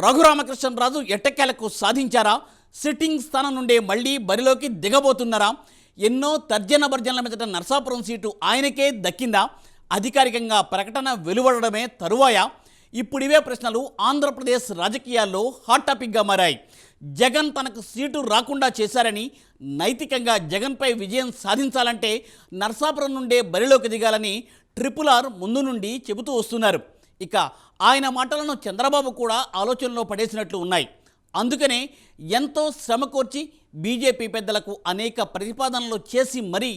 రఘురామకృష్ణరాజు ఎట్టకేలకు సాధించారా? సిట్టింగ్ స్థానం నుండే మళ్లీ బరిలోకి దిగబోతున్నారా? ఎన్నో తర్జన భర్జనల మీదట నర్సాపురం సీటు ఆయనకే దక్కిందా? అధికారికంగా ప్రకటన వెలువడడమే తరువాయా? ఇప్పుడివే ప్రశ్నలు ఆంధ్రప్రదేశ్ రాజకీయాల్లో హాట్ టాపిక్గా మారాయి. జగన్ తనకు సీటు రాకుండా చేశారని, నైతికంగా జగన్పై విజయం సాధించాలంటే నర్సాపురం నుండే బరిలోకి దిగాలని RRR ముందు నుండి చెబుతూ వస్తున్నారు. ఇక ఆయన మాటలను చంద్రబాబు కూడా ఆలోచనలో పడేసినట్లు ఉన్నాయి. అందుకనే ఎంతో శ్రమకోర్చి బీజేపీ పెద్దలకు అనేక ప్రతిపాదనలు చేసి మరీ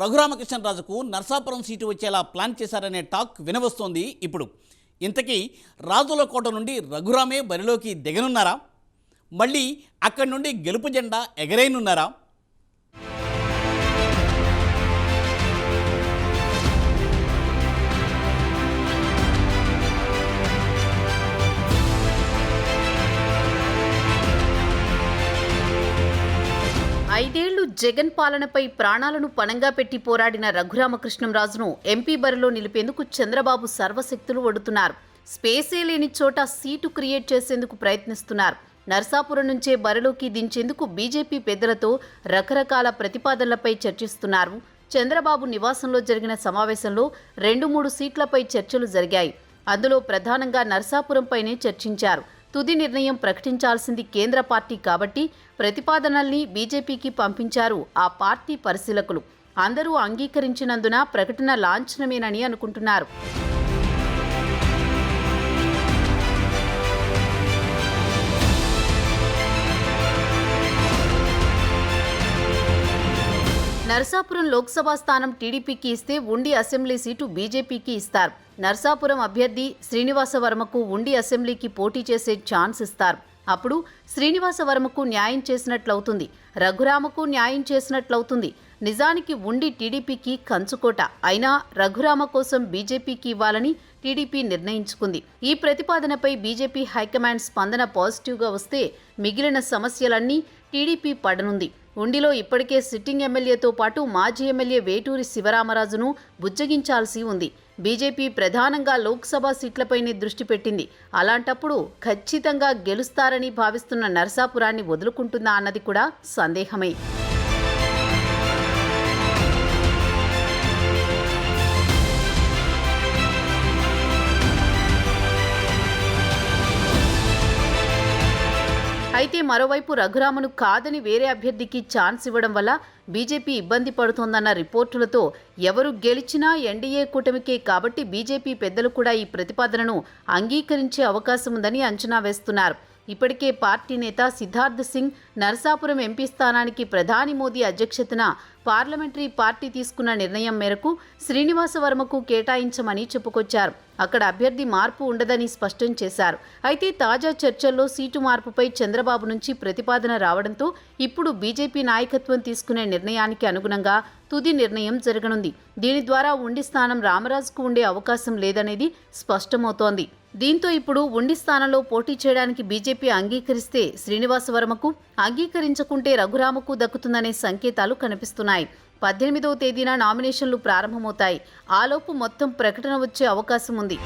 రఘురామకృష్ణరాజుకు నర్సాపురం సీటు వచ్చేలా ప్లాన్ చేశారనే టాక్ వినవస్తోంది. ఇప్పుడు ఇంతకీ రాజుల కోట నుండి రఘురామే బరిలోకి దిగనున్నారా? మళ్ళీ అక్కడి నుండి గెలుపు జెండా ఎగరేయనున్నారా? ఐదేళ్లు జగన్ పాలనపై ప్రాణాలను పణంగా పెట్టి పోరాడిన రఘురామకృష్ణంరాజును ఎంపీ బరిలో నిలిపేందుకు చంద్రబాబు సర్వశక్తులు ఒడుతున్నారు. స్పేసే లేని చోట సీటు క్రియేట్ చేసేందుకు ప్రయత్నిస్తున్నారు. నర్సాపురం నుంచే బరిలోకి దించేందుకు బీజేపీ పెద్దలతో రకరకాల ప్రతిపాదనలపై చర్చిస్తున్నారు. చంద్రబాబు నివాసంలో జరిగిన సమావేశంలో 2-3 సీట్లపై చర్చలు జరిగాయి. అందులో ప్రధానంగా నర్సాపురంపైనే చర్చించారు. తుది నిర్ణయం ప్రకటించాల్సింది కేంద్ర పార్టీ కాబట్టి ప్రతిపాదనల్ని బీజేపీకి పంపించారు ఆ పార్టీ పరిశీలకులు. అందరూ అంగీకరించినందున ప్రకటన లాంఛనమేనని అనుకుంటున్నారు. నర్సాపురం లోక్సభ స్థానం టీడీపీకి ఇస్తే ఉండి అసెంబ్లీ సీటు బీజేపీకి ఇస్తారు. నర్సాపురం అభ్యర్థి శ్రీనివాసవర్మకు ఉండి అసెంబ్లీకి పోటీ చేసే ఛాన్స్ ఇస్తారు. అప్పుడు శ్రీనివాసవర్మకు న్యాయం చేసినట్లవుతుంది, రఘురామకు న్యాయం చేసినట్లవుతుంది. నిజానికి ఉండి టీడీపీకి కంచుకోట అయినా రఘురామ కోసం బీజేపీకి ఇవ్వాలని టీడీపీ నిర్ణయించుకుంది. ఈ ప్రతిపాదనపై బీజేపీ హైకమాండ్ స్పందన పాజిటివ్గా వస్తే మిగిలిన సమస్యలన్నీ టీడీపీ పడనుంది. ఉండిలో ఇప్పటికే సిట్టింగ్ ఎమ్మెల్యేతో పాటు మాజీ ఎమ్మెల్యే వేటూరి శివరామరాజును బుజ్జగించాల్సి ఉంది. బీజేపీ ప్రధానంగా లోక్సభ సీట్లపైనే దృష్టి పెట్టింది. అలాంటప్పుడు ఖచ్చితంగా గెలుస్తారని భావిస్తున్న నర్సాపురాన్ని వదులుకుంటుందా అన్నది కూడా సందేహమే. అయితే మరోవైపు రఘురామను కాదని వేరే అభ్యర్థికి ఛాన్స్ ఇవ్వడం వల్ల బీజేపీ ఇబ్బంది పడుతోందన్న రిపోర్టులతో ఎవరు గెలిచినా ఎన్డీఏ కూటమికే కాబట్టి బీజేపీ పెద్దలు కూడా ఈ ప్రతిపాదనను అంగీకరించే అవకాశం ఉందని అంచనా వేస్తున్నారు. ఇప్పటికే పార్టీ నేత సిద్ధార్థ్ సింగ్ నర్సాపురం ఎంపీ స్థానానికి ప్రధాని మోదీ అధ్యక్షతన పార్లమెంటరీ పార్టీ తీసుకున్న నిర్ణయం మేరకు శ్రీనివాసవర్మకు కేటాయించమని చెప్పుకొచ్చారు. అక్కడ అభ్యర్థి మార్పు ఉండదని స్పష్టం చేశారు. అయితే తాజా చర్చల్లో సీటు మార్పుపై చంద్రబాబు నుంచి ప్రతిపాదన రావడంతో ఇప్పుడు బీజేపీ నాయకత్వం తీసుకునే నిర్ణయానికి అనుగుణంగా తుది నిర్ణయం జరగనుంది. దీని ద్వారా ఉండి స్థానం రామరాజుకు ఉండే అవకాశం లేదనేది స్పష్టమవుతోంది. దీంతో ఇప్పుడు ఉండి స్థానంలో పోటీ చేయడానికి బీజేపీ అంగీకరిస్తే శ్రీనివాసవర్మకు, అంగీకరించకుంటే రఘురామకు దక్కుతుందనే సంకేతాలు కనిపిస్తున్నాయి. 18వ తేదీన నామినేషన్లు ప్రారంభమవుతాయి. ఆలోపు మొత్తం ప్రకటన వచ్చే అవకాశం ఉంది.